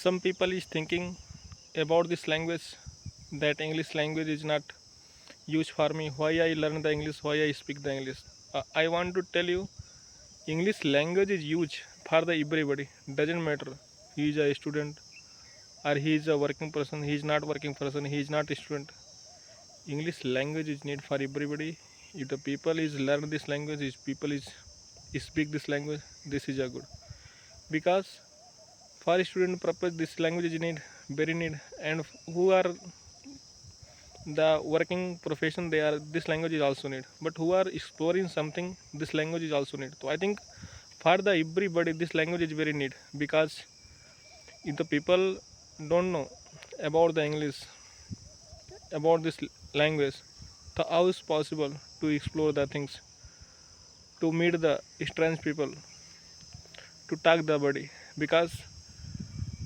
Some people is thinking about this language, that English language is not used for me. Why I learn the English, why I speak the English? I want to tell you, English language is used for the everybody. Doesn't matter he is a student or he is a working person, he is not working person, he is not a student. English language is need for everybody. If the people is learn this language, if people is speak this language, this is a good. Because for student purpose this language is need, very need. And who are the working profession, they are, this language is also need. But who are exploring something, this language is also need. So I think for the everybody this language is very need. Because if the people don't know about the English, about this language, so how is possible to explore the things, to meet the strange people, to talk the body? Because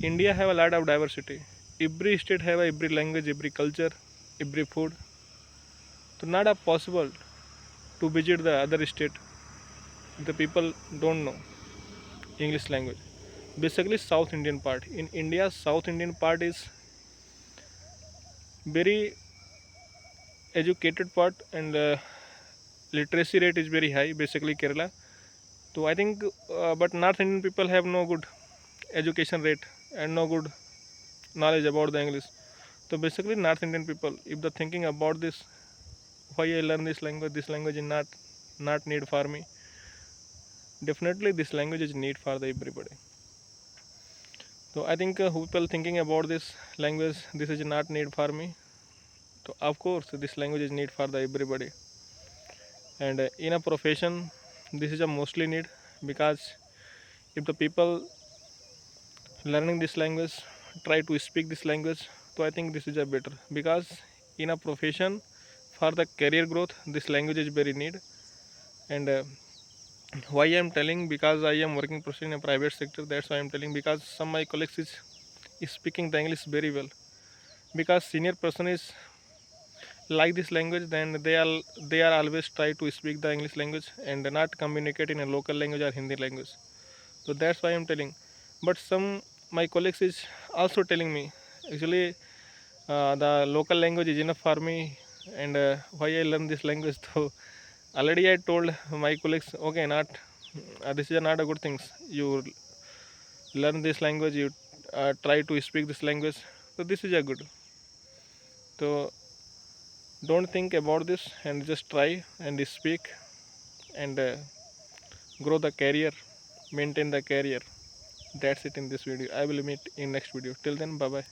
India have a lot of diversity. Every state have every language, every culture, every food. So not a possible to visit the other state if the people don't know English language. Basically South Indian part. In India, South Indian part is very educated part, and literacy rate is very high. Basically Kerala. So I think, but North Indian people have no good education rate and no good knowledge about the English. So basically North Indian people, if they're thinking about this, why I learn this language is not need for me. Definitely this language is need for the everybody. So I think people thinking about this language, this is not need for me. So of course this language is need for the everybody. And in a profession, this is a mostly need. Because if the people learning this language try to speak this language, so I think this is a better. Because in a profession, for the career growth, this language is very need. And why I am telling, because I am working person in a private sector, that's why I am telling. Because some my colleagues is speaking the English very well. Because senior person is like this language, then they are always try to speak the English language and not communicate in a local language or Hindi language. So that's why I am telling. But some my colleagues is also telling me, actually the local language is enough for me. And why I learn this language? So already I told my colleagues, okay, not this is not a good things. You learn this language, you try to speak this language, so this is a good. So don't think about this and just try and speak, and grow the career, maintain the career. That's it in this video. I will meet in next video. Till then, bye bye.